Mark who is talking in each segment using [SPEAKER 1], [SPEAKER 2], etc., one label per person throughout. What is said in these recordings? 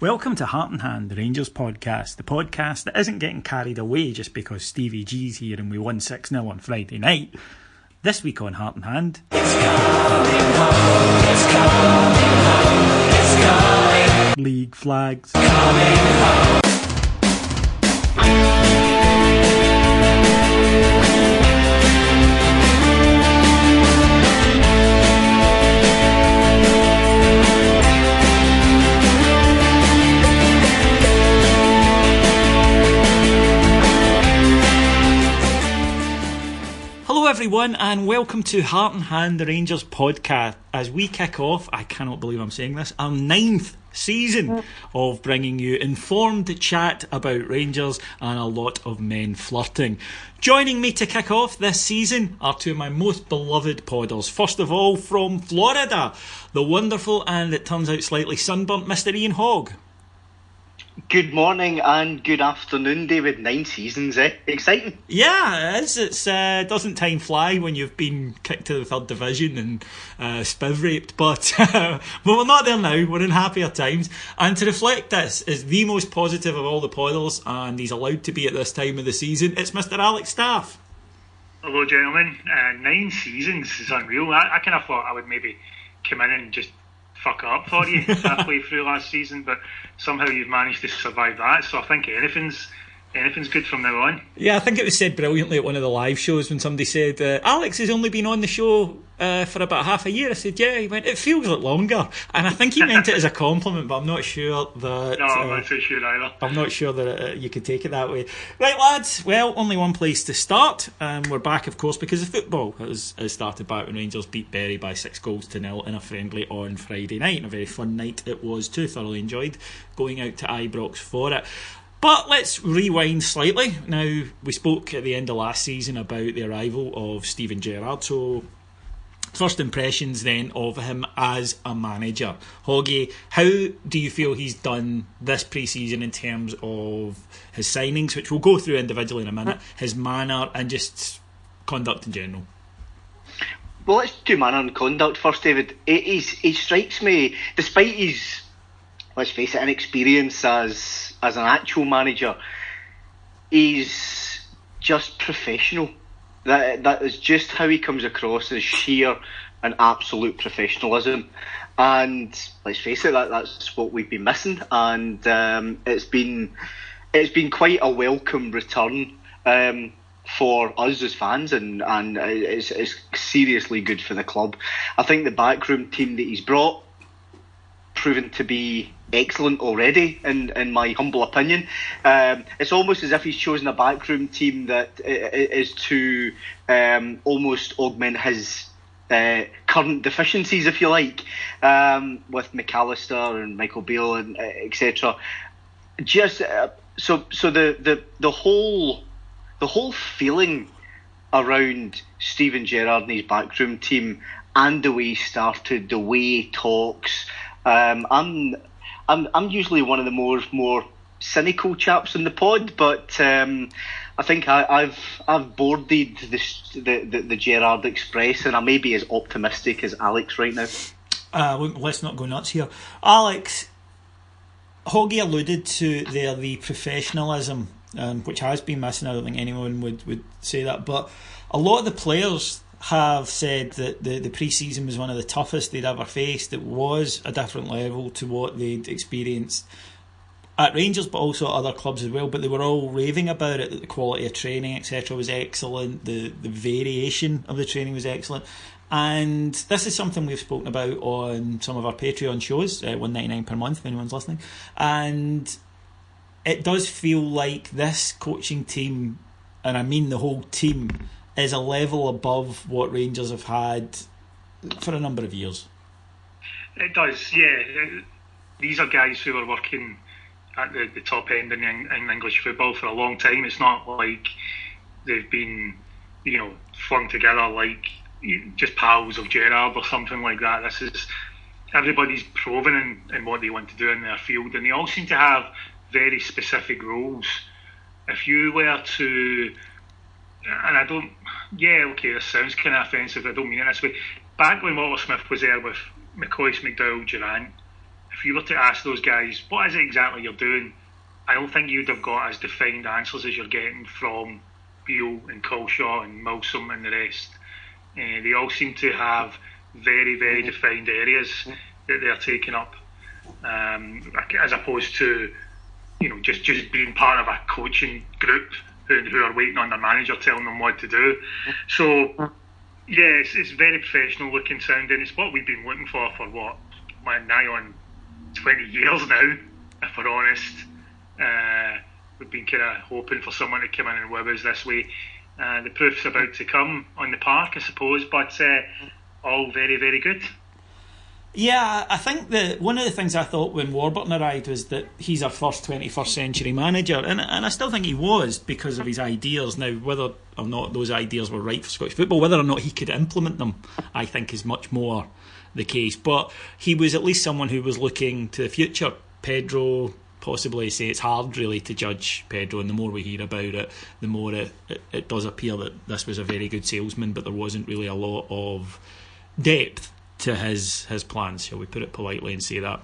[SPEAKER 1] Welcome to Heart and Hand, the Rangers podcast, the podcast that isn't getting carried away just because Stevie G's here and we won 6-0 on Friday night. This week on Heart and Hand, it's coming home, it's coming home, it's coming. League flags. Coming home. Everyone, and welcome to Heart and Hand, the Rangers podcast. As we kick off, I cannot believe I'm saying this, our 9th season of bringing you informed chat about Rangers and a lot of men flirting. Joining me to kick off this season are two of my most beloved podders. First of all, from Florida, the wonderful and it turns out slightly sunburnt Mr. Ian Hogg.
[SPEAKER 2] Good morning and good afternoon, David. 9 seasons, eh? Exciting.
[SPEAKER 1] Yeah, it is. It's doesn't time fly when you've been kicked to the third division and spiv raped, but we're not there now. We're in happier times. And to reflect this is the most positive of all the podders, and he's allowed to be at this time of the season. It's Mr. Alex Staff.
[SPEAKER 3] Hello, gentlemen. 9 seasons is unreal. I kind of thought I would maybe come in and just fuck up for you halfway through last season, but somehow you've managed to survive that, so I think anything's good from now on.
[SPEAKER 1] Yeah, I think it was said brilliantly at one of the live shows when somebody said, Alex has only been on the show for about half a year. I said, yeah. He went, it feels like longer. And I think he meant it as a compliment, but I'm not sure that...
[SPEAKER 3] No, I'm not so sure either.
[SPEAKER 1] I'm not sure that you could take it that way. Right, lads, well, only one place to start. We're back, of course, because the football has started back when Rangers beat Bury by 6-0 in a friendly on Friday night. And a very fun night it was too. Thoroughly enjoyed going out to Ibrox for it. But let's rewind slightly. Now, we spoke at the end of last season about the arrival of Steven Gerrard, so first impressions then of him as a manager. Hoggy, how do you feel he's done this pre-season in terms of his signings, which we'll go through individually in a minute, his manner and just conduct in general?
[SPEAKER 2] Well, let's do manner and conduct first, David. He strikes me, despite his, let's face it, inexperience as an actual manager, he's just professional. That is just how he comes across, as sheer and absolute professionalism. And let's face it, that's what we've been missing. And it's been quite a welcome return for us as fans, and it's seriously good for the club. I think the backroom team that he's brought proven to be excellent already, in my humble opinion. It's almost as if he's chosen a backroom team that is to almost augment his current deficiencies, if you like, with McAllister and Michael Beale and etc. Just so the whole feeling around Steven Gerrard and his backroom team and the way he started, the way he talks. I'm usually one of the more cynical chaps in the pod, but I think I've boarded the Gerrard Express, and I may be as optimistic as Alex right now.
[SPEAKER 1] Let's not go nuts here. Alex, Hoggy alluded to there the professionalism, which has been missing. I don't think anyone would say that, but a lot of the players have said that the pre-season was one of the toughest they'd ever faced. It was a different level to what they'd experienced at Rangers, but also at other clubs as well. But they were all raving about it, that the quality of training, etc. was excellent, the variation of the training was excellent. And this is something we've spoken about on some of our Patreon shows, $1.99 per month if anyone's listening. And it does feel like this coaching team, and I mean the whole team, is a level above what Rangers have had for a number of years.
[SPEAKER 3] It does, yeah. These are guys who are working at the top end in English football for a long time. It's not like they've been, flung together like just pals of Gerrard or something like that. This is, everybody's proven in what they want to do in their field, and they all seem to have very specific roles. If you were to, and I don't, this sounds kind of offensive, I don't mean it this way. Back when Walter Smith was there with McCoist, McDowell, Durant, if you were to ask those guys, what is it exactly you're doing? I don't think you'd have got as defined answers as you're getting from Beale and Colshaw and Milsom and the rest. They all seem to have very, very defined areas that they're taking up, as opposed to, just being part of a coaching group who are waiting on their manager telling them what to do. So, yeah, it's very professional looking sounding. It's what we've been looking for nigh on 20 years now, if we're honest. We've been kind of hoping for someone to come in and whip us this way. The proof's about to come on the park, I suppose, but all very, very good.
[SPEAKER 1] Yeah, I think that one of the things I thought when Warburton arrived was that he's our first 21st century manager, and I still think he was because of his ideas. Now, whether or not those ideas were right for Scottish football, whether or not he could implement them, I think is much more the case. But he was at least someone who was looking to the future. Pedro, possibly, say it's hard really to judge Pedro, and the more we hear about it, the more it does appear that this was a very good salesman, but there wasn't really a lot of depth to his plans, shall we put it politely and say that.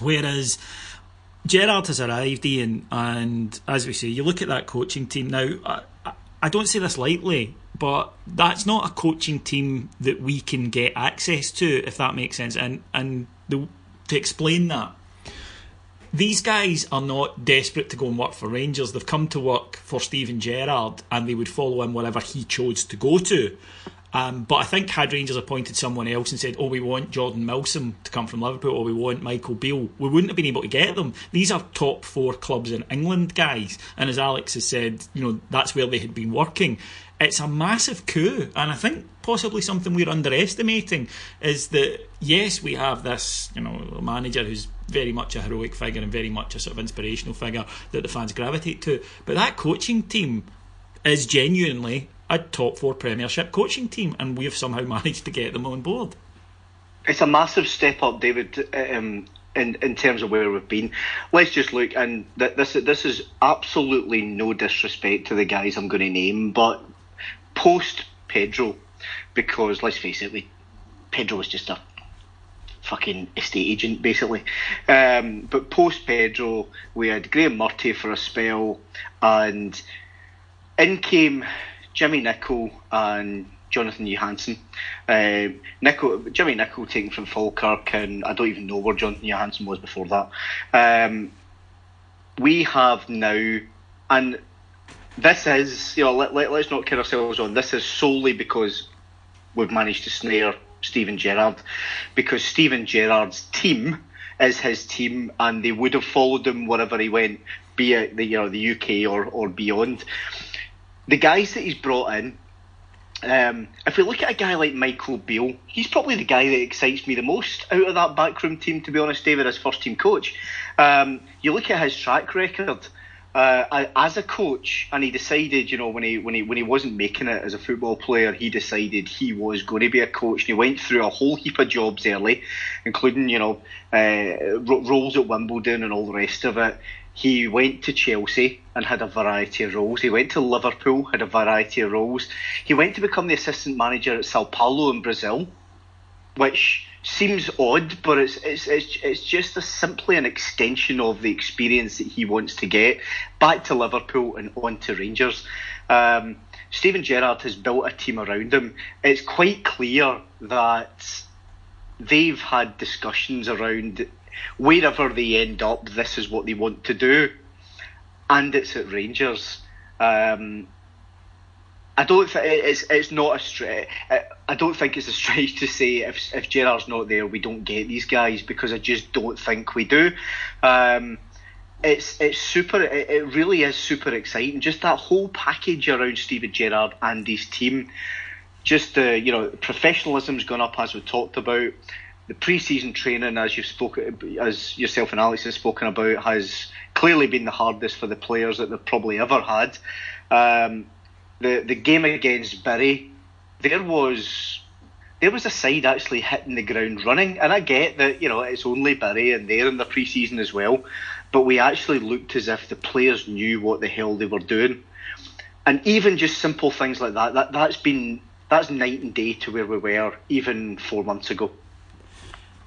[SPEAKER 1] Whereas Gerrard has arrived, Ian, and as we say, you look at that coaching team now. I don't say this lightly, but that's not a coaching team that we can get access to, if that makes sense. And to explain that, these guys are not desperate to go and work for Rangers. They've come to work for Steven Gerrard, and they would follow him wherever he chose to go to. But I think had Rangers appointed someone else and said, we want Jordan Milsom to come from Liverpool, or we want Michael Beale, we wouldn't have been able to get them. These are top 4 clubs in England guys, and as Alex has said, that's where they had been working. It's a massive coup, and I think possibly something we're underestimating is that, yes, we have this manager who's very much a heroic figure and very much a sort of inspirational figure that the fans gravitate to, but that coaching team is genuinely a top 4 Premiership coaching team, and we have somehow managed to get them on board.
[SPEAKER 2] It's a massive step up, David, in terms of where we've been. Let's just look, and this is absolutely no disrespect to the guys I'm going to name, but post Pedro, because let's face it, Pedro was just a fucking estate agent basically, but post Pedro we had Graham Murty for a spell, and in came Jimmy Nicholl and Jonathan Johansson. Jimmy Nicholl taken from Falkirk, and I don't even know where Jonathan Johansson was before that. We have now, and this is, let's not kid ourselves on, this is solely because we've managed to snare Steven Gerrard, because Steven Gerrard's team is his team, and they would have followed him wherever he went, be it the UK or beyond. The guys that he's brought in, if we look at a guy like Michael Beale, he's probably the guy that excites me the most out of that backroom team, to be honest, David, as first team coach. You look at his track record as a coach, and he decided, when he wasn't making it as a football player, he decided he was going to be a coach, and he went through a whole heap of jobs early, including roles at Wimbledon and all the rest of it. He went to Chelsea and had a variety of roles. He went to Liverpool, had a variety of roles. He went to become the assistant manager at Sao Paulo in Brazil, which seems odd, but it's just simply an extension of the experience that he wants to get. Back to Liverpool and on to Rangers. Steven Gerrard has built a team around him. It's quite clear that they've had discussions around wherever they end up, this is what they want to do, and it's at Rangers. I don't think it's not a stretch. I don't think it's a stretch to say if Gerrard's not there, we don't get these guys, because I just don't think we do. It's super. It really is super exciting. Just that whole package around Steven Gerrard and his team. Just professionalism's gone up, as we talked about. The pre-season training, as yourself and Alex have spoken about, has clearly been the hardest for the players that they've probably ever had. The game against Bury, there was a side actually hitting the ground running, and I get that it's only Bury and they're in the pre-season as well, but we actually looked as if the players knew what the hell they were doing, and even just simple things like that's night and day to where we were even 4 months ago.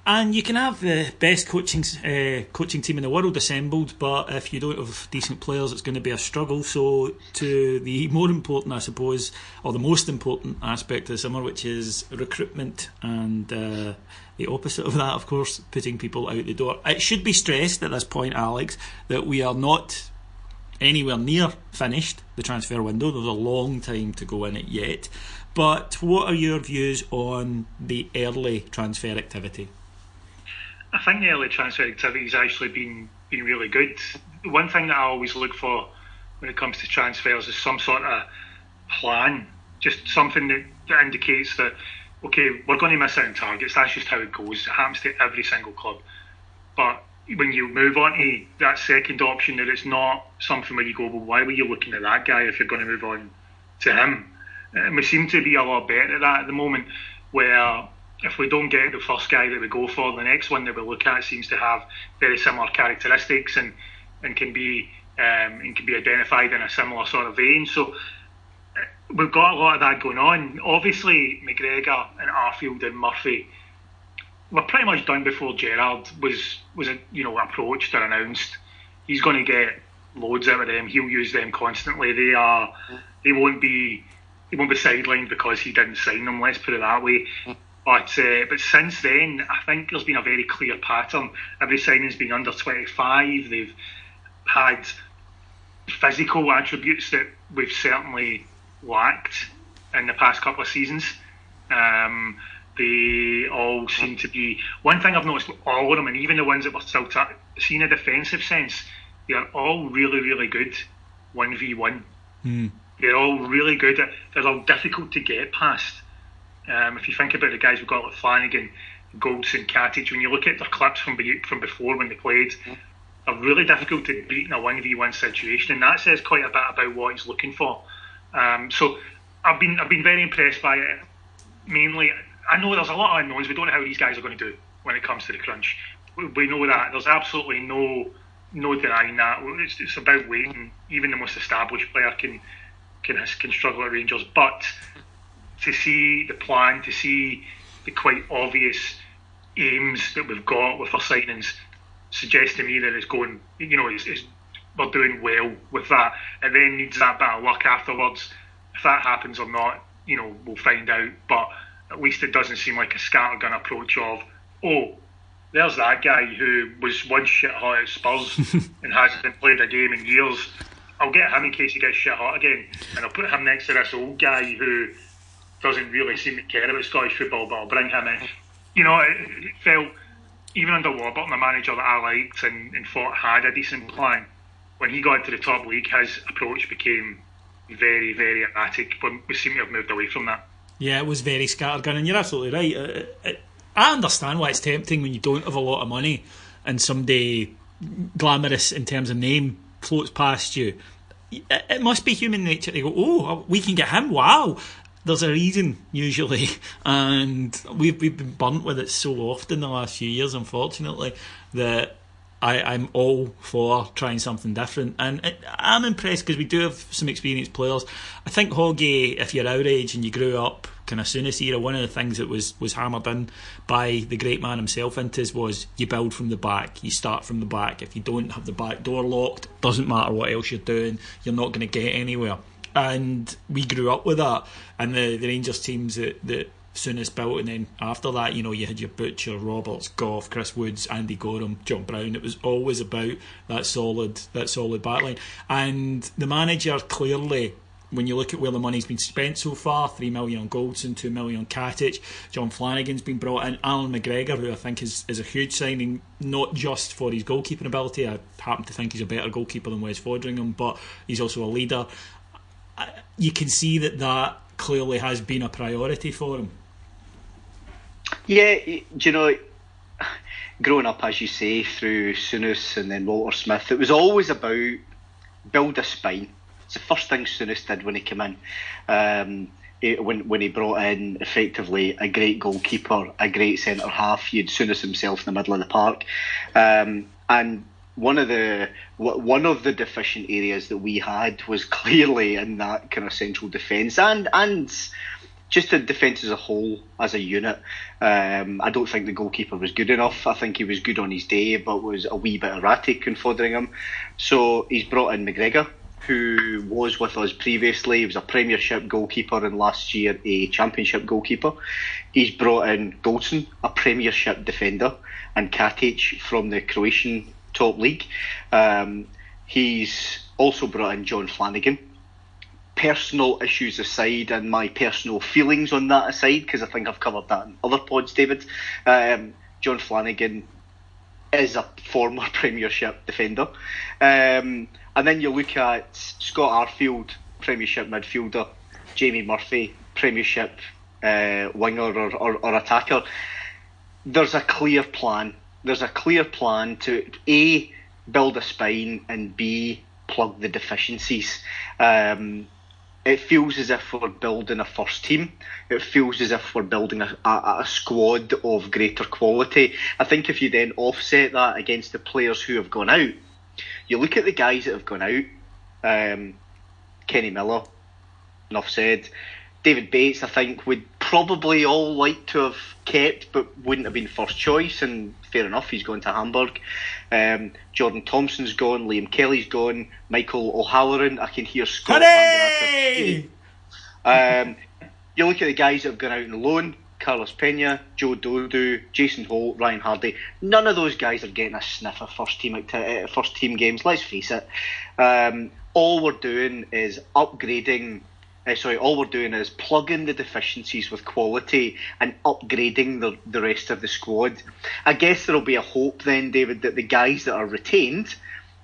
[SPEAKER 1] And you can have the best coaching team in the world assembled, but if you don't have decent players, it's going to be a struggle. So to the more important, I suppose, or the most important aspect of the summer, which is recruitment, and the opposite of that, of course, putting people out the door. It should be stressed at this point, Alex, that we are not anywhere near finished the transfer window. There's a long time to go in it yet. But what are your views on the early transfer activity?
[SPEAKER 3] I think the early transfer activity has actually been really good. One thing that I always look for when it comes to transfers is some sort of plan, just something that indicates that, okay, we're going to miss out on targets. That's just how it goes. It happens to every single club. But when you move on to that second option, that it's not something where you go, well, why were you looking at that guy if you're going to move on to him? And we seem to be a lot better at that at the moment, where if we don't get the first guy that we go for, the next one that we look at seems to have very similar characteristics and can be identified in a similar sort of vein. So we've got a lot of that going on. Obviously, McGregor and Arfield and Murphy were pretty much done before Gerrard was approached or announced. He's going to get loads out of them. He'll use them constantly. They won't be sidelined because he didn't sign them. Let's put it that way. But since then, I think there's been a very clear pattern. Every signing's been under 25. They've had physical attributes that we've certainly lacked in the past couple of seasons. They all seem to be... One thing I've noticed with all of them, and even the ones that were still seeing a defensive sense, they are all really, really good 1v1. They're all really good. They're all difficult to get past. If you think about the guys we've got like Flanagan, Goldson, Katic, when you look at their clips from before when they played, they're really difficult to beat in a 1v1 situation, and that says quite a bit about what he's looking for. So I've been very impressed by it. Mainly, I know there's a lot of unknowns. We don't know how these guys are going to do when it comes to the crunch. We know that. There's absolutely no denying that. It's about waiting. Even the most established player can struggle at Rangers, but to see the plan, to see the quite obvious aims that we've got with our signings, suggests to me that it's going, we're doing well with that. It then needs that bit of luck afterwards. If that happens or not, we'll find out. But at least it doesn't seem like a scattergun approach of, oh, there's that guy who was once shit hot at Spurs and hasn't played a game in years. I'll get him in case he gets shit hot again, and I'll put him next to this old guy who doesn't really seem to care about Scottish football, but I'll bring him in. It felt, even under Warburton, a manager that I liked and thought had a decent plan, when he got into the top league, his approach became very, very erratic, but we seem to have moved away from that.
[SPEAKER 1] Yeah, it was very scattergun, and you're absolutely right. I understand why it's tempting when you don't have a lot of money and somebody glamorous in terms of name floats past you. It must be human nature to go, oh, we can get him, wow. There's a reason usually, and we've been burnt with it so often the last few years, unfortunately, that I'm all for trying something different. And I'm impressed because we do have some experienced players. I think Hoggy, if you're our age and you grew up kind of soonest era, one of the things that was hammered in by the great man himself into us was you build from the back, you start from the back. If you don't have the back door locked, doesn't matter what else you're doing, you're not going to get anywhere. And we grew up with that, and the Rangers teams that soonest built, and then after that, you had your Butcher, Roberts, Gough, Chris Woods, Andy Gorham, John Brown. It was always about that solid backline. And the manager clearly, when you look at where the money's been spent so far, 3 million on Goldson, 2 million on Katic, John Flanagan's been brought in, Alan McGregor, who I think is a huge signing, not just for his goalkeeping ability. I happen to think he's a better goalkeeper than Wes Foderingham, but he's also a leader. You can see that clearly has been a priority for him.
[SPEAKER 2] Yeah, growing up, as you say, through Souness and then Walter Smith, it was always about build a spine. It's the first thing Souness did when he came in. When he brought in effectively a great goalkeeper, a great centre half, you had Souness himself in the middle of the park, and one of the deficient areas that we had was clearly in that kind of central defence and just the defence as a whole, as a unit. I don't think the goalkeeper was good enough. I think he was good on his day, but was a wee bit erratic in Fotheringham. So he's brought in McGregor, who was with us previously. He was a Premiership goalkeeper and last year a Championship goalkeeper. He's brought in Goldson, a Premiership defender, and Katic from the Croatian top league. He's also brought in John Flanagan. Personal issues aside, and my personal feelings on that aside, because I think I've covered that in other pods, David, John Flanagan is a former Premiership defender. And then you look at Scott Arfield, Premiership midfielder, Jamie Murphy, Premiership winger or attacker. There's a clear plan. There's a clear plan to A, build a spine, and B, plug the deficiencies. It feels as if we're building a first team. It feels as if we're building a squad of greater quality. I think if you then offset that against the players who have gone out, you look at the guys that have gone out, Kenny Miller, enough said. David Bates, I think, would probably all like to have kept, but wouldn't have been first choice, and fair enough, he's gone to Hamburg. Jordan Thompson's gone, Liam Kelly's gone, Michael O'Halloran, I can hear Scott. You look at the guys that have gone out on loan, Carlos Pena, Joe Dodu, Jason Holt, Ryan Hardy. None of those guys are getting a sniff of first team games, let's face it. All we're doing is plugging the deficiencies with quality and upgrading the rest of the squad. I guess there'll be a hope then, David, that the guys that are retained,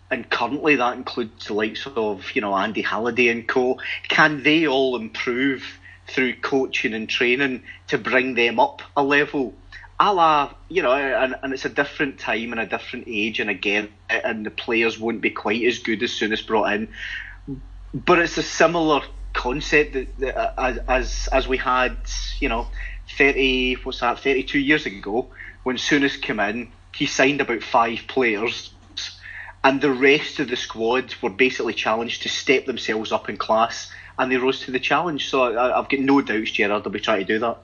[SPEAKER 2] and currently that includes the likes of, Andy Halliday and co, can they all improve through coaching and training to bring them up a level? And it's a different time and a different age, and again, and the players won't be quite as good as soon as brought in. But it's a similar concept as we had, 32 years ago, when Souness came in. He signed about 5 players, and the rest of the squad were basically challenged to step themselves up in class, and they rose to the challenge. So I've got no doubts Gerrard will be trying to do that.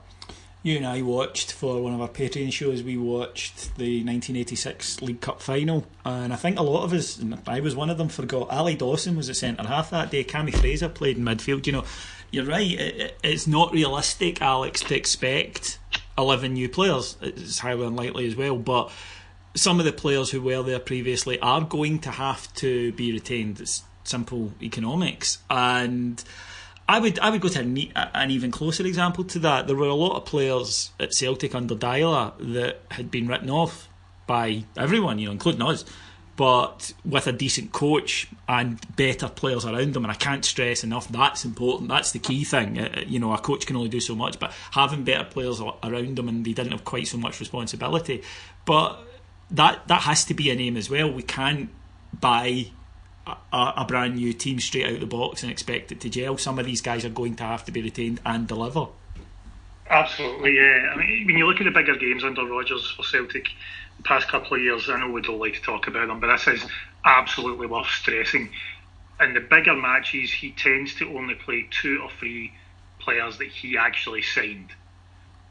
[SPEAKER 1] You and I watched, for one of our Patreon shows, we watched the 1986 League Cup final, and I think a lot of us, and I was one of them, forgot Ali Dawson was at centre half that day. Cammy Fraser played in midfield. You're right, it's not realistic, Alex, to expect 11 new players. It's highly unlikely as well, but some of the players who were there previously are going to have to be retained. It's simple economics. And I would go to an even closer example to that. There were a lot of players at Celtic under Dyla that had been written off by everyone, including us, but with a decent coach and better players around them. And I can't stress enough, that's important. That's the key thing. A coach can only do so much, but having better players around them, and they didn't have quite so much responsibility. But that has to be an aim as well. We can't buy a brand new team straight out of the box and expect it to gel. Some of these guys are going to have to be retained and deliver.
[SPEAKER 3] Absolutely, yeah. I mean, when you look at the bigger games under Rodgers for Celtic the past couple of years, I know we don't like to talk about them, but this is absolutely worth stressing. In the bigger matches, he tends to only play 2 or 3 players that he actually signed.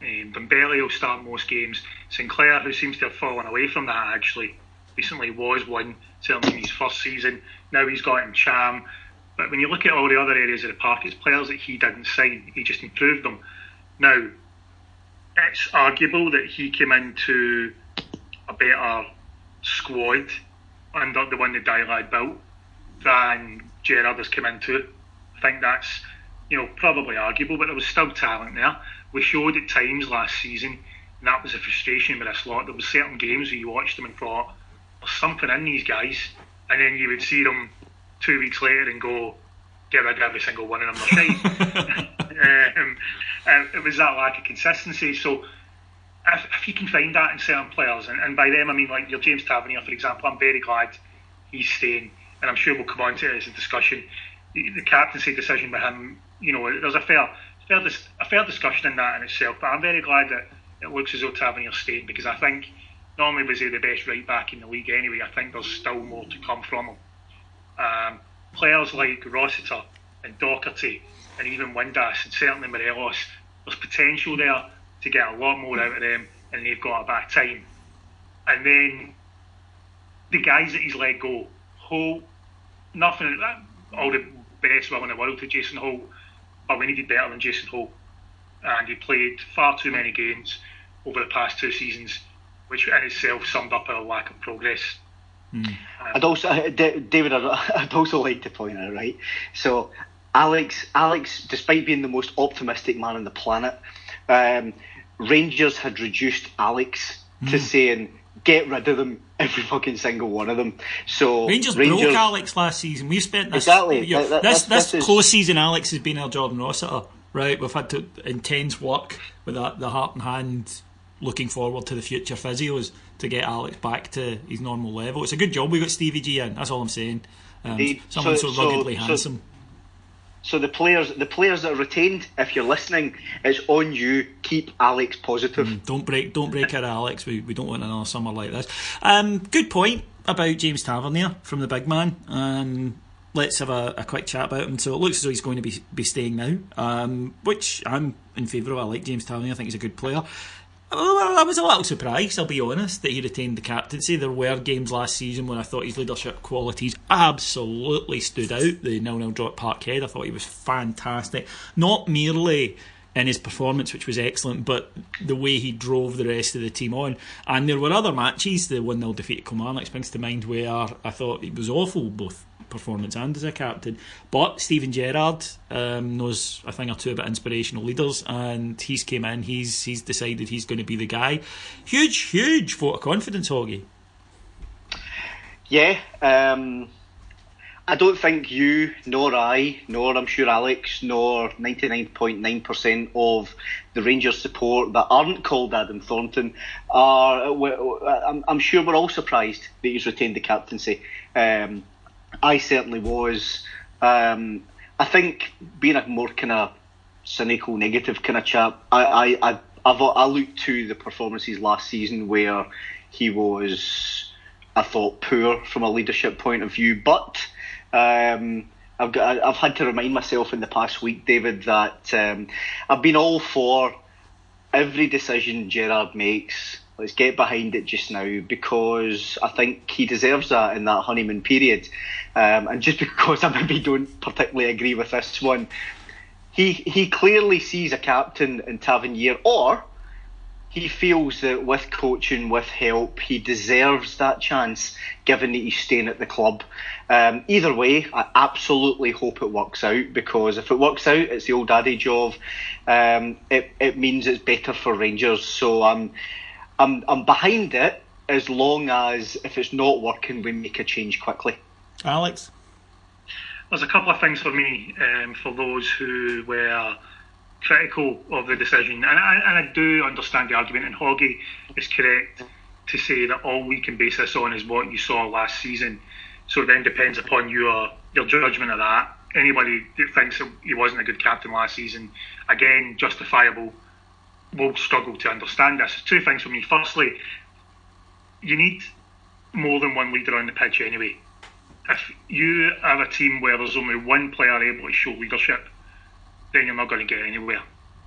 [SPEAKER 3] Dembele will start most games. Sinclair, who seems to have fallen away from that actually, recently was one, certainly in his first season. Now he's got in Cham. But when you look at all the other areas of the park, it's players that he didn't sign, he just improved them. Now, it's arguable that he came into a better squad under the one that Dyla built than Gerrard has come into. I think that's probably arguable, but there was still talent there. We showed at times last season, and that was a frustration with this lot. There was certain games where you watched them and thought, there's something in these guys, and then you would see them 2 weeks later and go, get rid of every single one of them, they're shite. It was that lack of consistency. So if you can find that in certain players, and by them I mean like your James Tavernier, for example, I'm very glad he's staying, and I'm sure we'll come on to it as a discussion. The captaincy decision with him, there's a fair discussion in that in itself, but I'm very glad that it looks as though Tavernier's staying, because I think not only was he the best right back in the league anyway, I think there's still more to come from him. Players like Rossiter and Doherty and even Windass and certainly Morelos there's potential there to get a lot more out of them, and they've got a bit of time. And then the guys that he's let go, Holt, nothing, all the best will in the world to Jason Holt, but we needed better than Jason Holt. And he played far too many games over the past 2 seasons, which in itself summed up our lack of progress.
[SPEAKER 2] I'd also, David, I'd also like to point out, right? So, Alex, despite being the most optimistic man on the planet, Rangers had reduced Alex to saying, get rid of them, every fucking single one of them. So
[SPEAKER 1] Rangers broke Alex last season. We've spent this this close season. Alex has been our Jordan Rossiter, right? We've had to intense work with the heart and hand, looking forward to the future physios to get Alex back to his normal level. It's a good job we got Stevie G in. That's all I'm saying. Someone so ruggedly handsome.
[SPEAKER 2] So the players that are retained, if you're listening, it's on you. Keep Alex positive.
[SPEAKER 1] Don't break our Alex. We don't want another summer like this. Good point about James Tavernier from the big man. Let's have a quick chat about him. So it looks as though he's going to be staying now, which I'm in favour of. I like James Tavernier. I think he's a good player. I was a little surprised, I'll be honest, that he retained the captaincy. There were games last season when I thought his leadership qualities absolutely stood out. The 0-0 draw at Parkhead, I thought he was fantastic. Not merely in his performance, which was excellent, but the way he drove the rest of the team on. And there were other matches, the 1-0 defeat at Kilmarnock springs to mind, where I thought it was awful, both performance and as a captain. But Stephen Gerrard knows a thing or two about inspirational leaders, and he's came in, he's decided he's going to be the guy. Huge vote of confidence, Hoggy.
[SPEAKER 2] Yeah, I don't think you, nor I, nor I'm sure Alex, nor 99.9% of the Rangers support that aren't called Adam Thornton I'm sure we're all surprised that he's retained the captaincy. I certainly was. I think being a more kind of cynical, negative kind of chap, I looked to the performances last season where he was, I thought, poor from a leadership point of view. But I've had to remind myself in the past week, David, that I've been all for every decision Gerrard makes. Let's get behind it just now, because I think he deserves that in that honeymoon period. And just because I maybe don't particularly agree with this one, he clearly sees a captain in Tavernier, or he feels that with coaching, with help, he deserves that chance, given that he's staying at the club. Either way, I absolutely hope it works out, because if it works out, it's the old adage of it means it's better for Rangers. So I'm behind it, as long as if it's not working, we make a change quickly.
[SPEAKER 1] Alex?
[SPEAKER 3] There's a couple of things for me, for those who were critical of the decision, and I do understand the argument, and Hoggy is correct to say that all we can base this on is what you saw last season. So it then depends upon your judgment of that. Anybody that thinks that he wasn't a good captain last season, again, justifiable, will struggle to understand this. Two things for me. Firstly, you need more than one leader on the pitch anyway. If you have a team where there's only one player able to show leadership, then you're not going to get anywhere.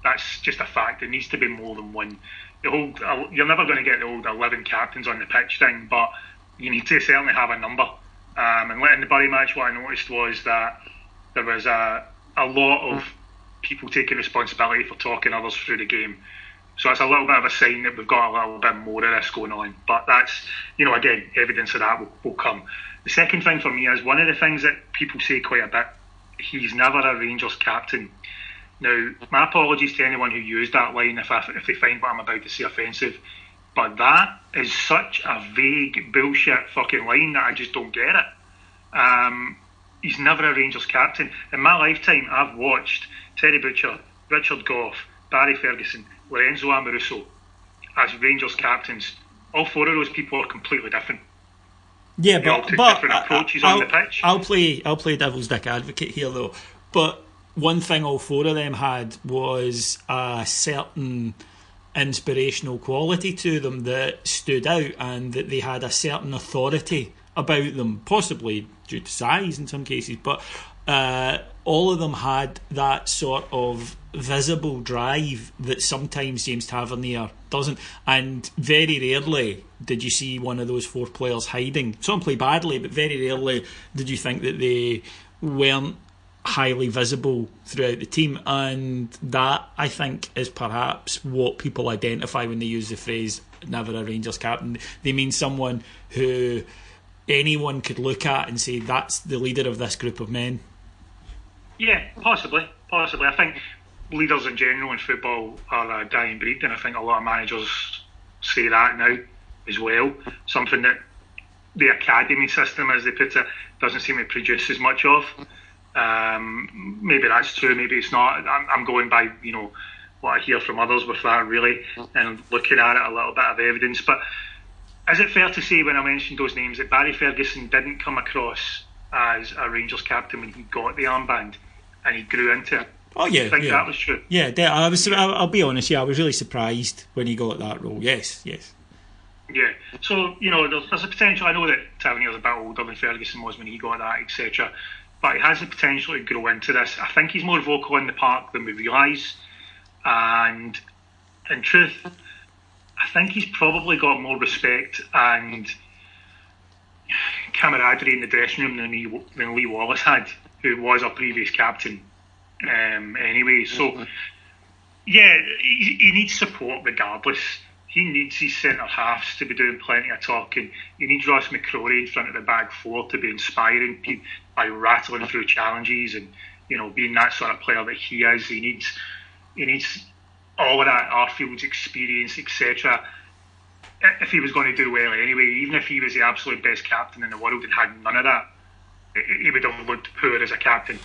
[SPEAKER 3] That's just a fact. There needs to be more than one. You're never going to get the old 11 captains on the pitch thing, but you need to certainly have a number. And in the Bury match, what I noticed was that there was a lot of people taking responsibility for talking others through the game. So it's a little bit of a sign that we've got a little bit more of this going on. But that's, again, evidence of that will come. The second thing for me is, one of the things that people say quite a bit, he's never a Rangers captain. Now, my apologies to anyone who used that line if they find what I'm about to say offensive, but that is such a vague bullshit fucking line that I just don't get it. He's never a Rangers captain. In my lifetime, I've watched Terry Butcher, Richard Gough, Barry Ferguson, Lorenzo Amoruso as Rangers captains. All four of those people are completely different.
[SPEAKER 1] Yeah,
[SPEAKER 3] they all took different approaches on the pitch.
[SPEAKER 1] I'll play devil's dick advocate here, though. But one thing all four of them had was a certain inspirational quality to them that stood out, and that they had a certain authority about them, possibly due to size in some cases, but all of them had that sort of visible drive that sometimes James Tavernier doesn't, and very rarely did you see one of those 4 players hiding. Some play badly, but very rarely did you think that they weren't highly visible throughout the team, and that, I think, is perhaps what people identify when they use the phrase never a Rangers captain. They mean someone who anyone could look at and say that's the leader of this group of men.
[SPEAKER 3] Yeah, possibly. I think leaders in general in football are a dying breed, and I think a lot of managers say that now as well. Something that the academy system, as they put it, doesn't seem to produce as much of. Maybe that's true, maybe it's not. I'm going by what I hear from others with that, really, and looking at it, a little bit of evidence. But is it fair to say, when I mentioned those names, that Barry Ferguson didn't come across as a Rangers captain when he got the armband and he grew into it?
[SPEAKER 1] Oh yeah,
[SPEAKER 3] I think that was true.
[SPEAKER 1] Yeah, I'll be honest. Yeah, I was really surprised when he got that role. Yes.
[SPEAKER 3] Yeah, so there's a potential. I know that Tavernier's a bit older than Ferguson was when he got that, etc. But he has the potential to grow into this. I think he's more vocal in the park than we realise, and in truth, I think he's probably got more respect and camaraderie in the dressing room than Lee Wallace had, who was a previous captain. Anyway, so yeah, he needs support regardless. He needs his centre halves to be doing plenty of talking. He needs Ross McCrory in front of the back four to be inspiring by rattling through challenges and being that sort of player that he is. He needs all of that Arfield's experience, etc. If he was going to do well anyway, even if he was the absolute best captain in the world and had none of that, he would have looked poor as a captain.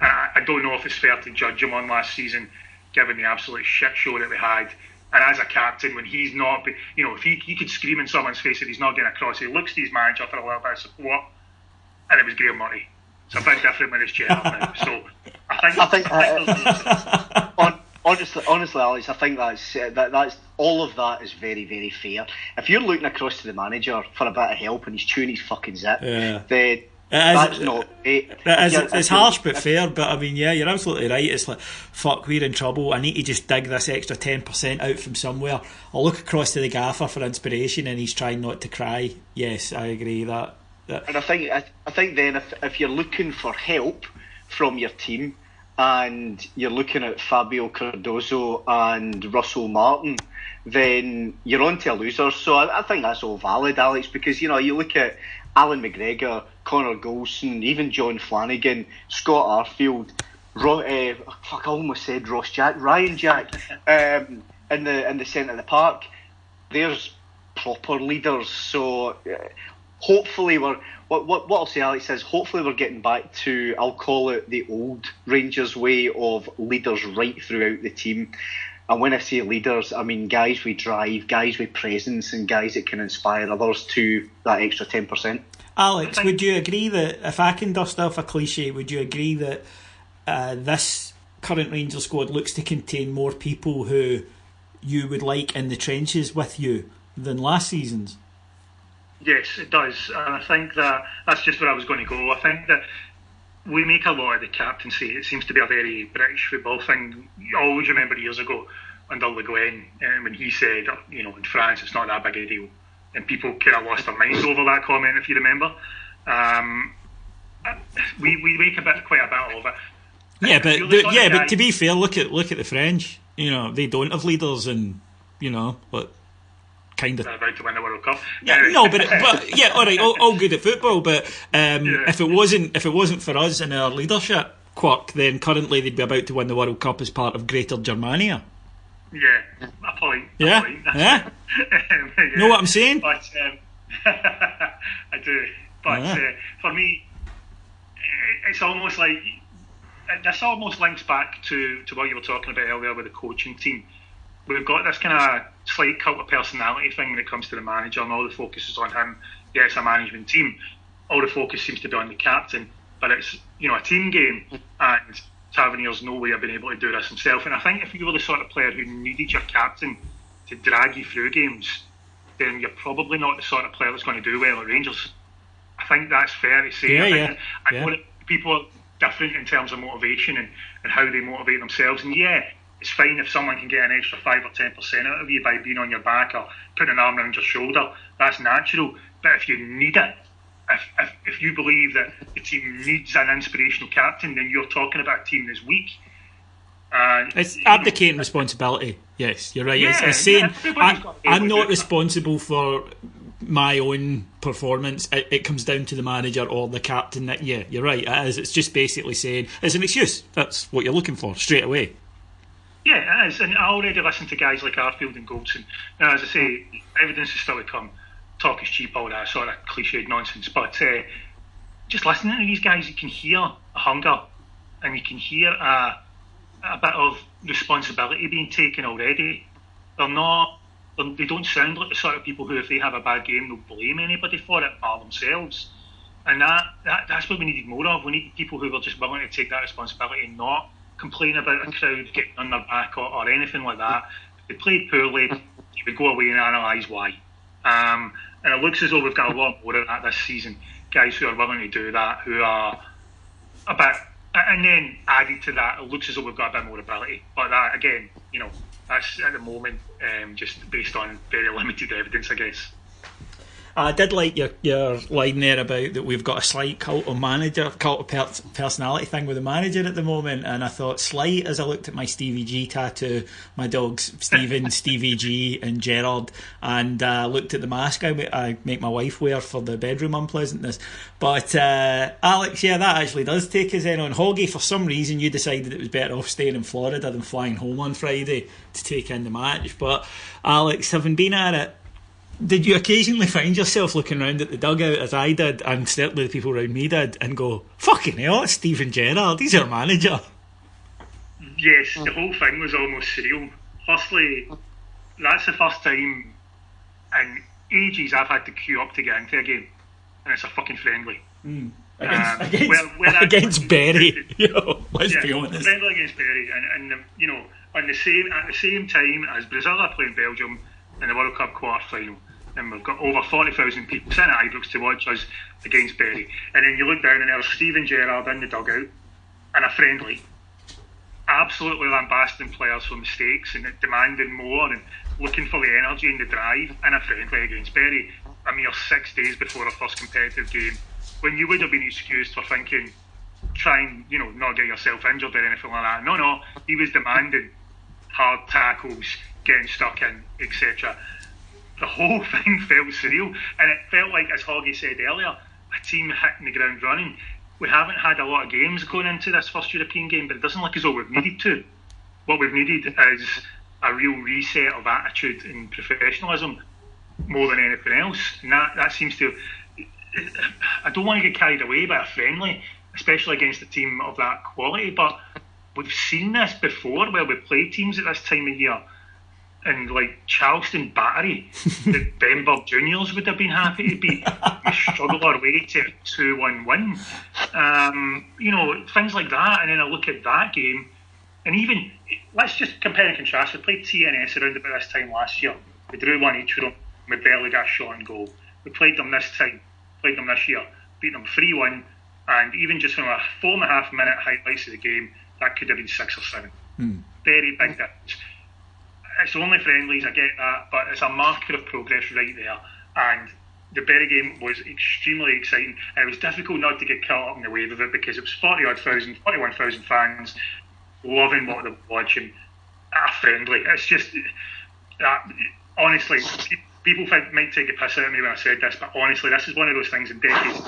[SPEAKER 3] And I don't know if it's fair to judge him on last season, given the absolute shit show that we had. And as a captain, when he's not, if he could scream in someone's face if he's not getting across, he looks to his manager for a little bit of support, and it was Graham Murray. It's a bit different when it's Gerrard now. So
[SPEAKER 2] honestly, Alex, I think that's all of that is very, very fair. If you're looking across to the manager for a bit of help and he's chewing his fucking zip, then that's not great.
[SPEAKER 1] It's harsh but fair. But I mean, yeah, you're absolutely right. It's like, fuck, we're in trouble. I need to just dig this extra 10% out from somewhere. I'll look across to the gaffer for inspiration, and he's trying not to cry. Yes, I agree that.
[SPEAKER 2] And I think then if you're looking for help from your team, and you're looking at Fabio Cardoso and Russell Martin, then you're on to losers. So I think that's all valid, Alex, because you look at Alan McGregor, Connor Golson, even John Flanagan, Scott Arfield, I almost said Ross Jack, Ryan Jack, in the centre of the park. There's proper leaders. So hopefully what I'll say, Alex, is hopefully we're getting back to, I'll call it the old Rangers way of leaders right throughout the team. And when I say leaders, I mean guys with drive, guys with presence, and guys that can inspire others to that extra 10%.
[SPEAKER 1] Alex, would you agree that, if I can dust off a cliche, would you agree that this current Rangers squad looks to contain more people who you would like in the trenches with you than last season's?
[SPEAKER 3] Yes, it does. And I think that's just where I was going to go. I think that we make a lot of the captaincy. It seems to be a very British football thing. You always remember years ago under Le Guen, when he said, in France it's not that big a deal. And people kind of lost their minds over that comment, if you remember. We make quite a bit of it.
[SPEAKER 1] Yeah, but to be fair, look at the French. They don't have leaders, and but kind of
[SPEAKER 3] they're about to win the World Cup.
[SPEAKER 1] Yeah, no, but yeah, all right, all good at football. But if it wasn't for us and our leadership quirk, then currently they'd be about to win the World Cup as part of Greater Germania.
[SPEAKER 3] Yeah, a point.
[SPEAKER 1] Yeah.
[SPEAKER 3] Yeah.
[SPEAKER 1] Know what I'm saying?
[SPEAKER 3] But I do. But for me, it's almost like this almost links back to what you were talking about earlier with the coaching team. We've got this kind of slight cult of personality thing when it comes to the manager, and all the focus is on him. Yeah, it's a management team. All the focus seems to be on the captain, but it's a team game, and Tavernier's no way of being able to do this himself. And I think if you were the sort of player who needed your captain to drag you through games, then you're probably not the sort of player that's going to do well at Rangers. I think that's fair to say.
[SPEAKER 1] Yeah.
[SPEAKER 3] I know that people different in terms of motivation and how they motivate themselves. And yeah, it's fine if someone can get an extra 5 or 10% out of you by being on your back or putting an arm around your shoulder. That's natural. But if you need it, if you believe that the team needs an inspirational captain, then you're talking about a team that's weak.
[SPEAKER 1] It's abdicating responsibility. Yes, you're right.
[SPEAKER 3] Yeah,
[SPEAKER 1] it's saying I'm not
[SPEAKER 3] it.
[SPEAKER 1] responsible for my own performance. It comes down to the manager or the captain. That yeah, you're right. It is. It's just basically saying it's an excuse. That's what you're looking for straight away.
[SPEAKER 3] Yeah, it is. And I already listen to guys like Arfield and Goldson. Now, as I say, evidence is still to come. Talk is cheap, all that sort of cliched nonsense. But just listening to these guys, you can hear a hunger and you can hear a bit of responsibility being taken already. They don't sound like the sort of people who, if they have a bad game, they'll blame anybody for it bar themselves. And that's what we needed more of. We needed people who were just willing to take that responsibility and not complain about a crowd getting on their back or anything like that. If they played poorly, you would go away and analyse why. And it looks as though we've got a lot more of that this season. Guys who are willing to do that, who are a bit. And then added to that, it looks as though we've got a bit more ability. But that, again, that's at the moment just based on very limited evidence, I guess.
[SPEAKER 1] I did like your line there about that we've got a slight cult of personality thing with the manager at the moment, and I thought slight as I looked at my Stevie G tattoo, my dogs Stephen, Stevie G and Gerrard, and looked at the mask I make my wife wear for the bedroom unpleasantness. But Alex, yeah, that actually does take us in on Hoggy. For some reason you decided it was better off staying in Florida than flying home on Friday to take in the match. But Alex, having been at it, did you occasionally find yourself looking around at the dugout as I did, and certainly the people around me did, and go, fucking hell, it's Steven Gerrard, he's our manager?
[SPEAKER 3] Yes, the whole thing was almost surreal. Firstly, that's the first time in ages I've had to queue up to get into a game, and it's a fucking friendly.
[SPEAKER 1] Against Bury, let's be honest.
[SPEAKER 3] Friendly against Bury, and at the same time as Brazil are playing Belgium in the World Cup quarter-final, and we've got over 40,000 people sitting at Ibrox to watch us against Bury. And then you look down and there's Steven Gerrard in the dugout and a friendly, absolutely lambasting players for mistakes and demanding more and looking for the energy and the drive in a friendly against Bury a mere 6 days before our first competitive game, when you would have been excused for thinking, try and not get yourself injured or anything like that. No, he was demanding hard tackles, getting stuck in, etc. The whole thing felt surreal, and it felt like, as Hoggy said earlier, a team hitting the ground running. We haven't had a lot of games going into this first European game, but it doesn't look as though we've needed to. What we've needed is a real reset of attitude and professionalism more than anything else, and that seems to. I don't want to get carried away by a friendly, especially against a team of that quality, but we've seen this before where we play teams at this time of year. And like Charleston Battery, the Benburg Juniors would have been happy to beat. We struggle our way to a 2-1 win. Things like that. And then I look at that game, and even, let's just compare and contrast. We played TNS around about this time last year. We drew one each with them. We barely got a shot on goal. We played them this year, beat them 3-1, and even just from a 4.5 minute highlights of the game, that could have been 6 or 7. Very big difference. It's only friendlies, I get that, but it's a marker of progress right there. And the Bury game was extremely exciting, and it was difficult not to get caught up in the wave of it because it was 41,000 fans loving what they were watching at a friendly. It's just, honestly, people might take a piss out of me when I said this, but honestly, this is one of those things in decades.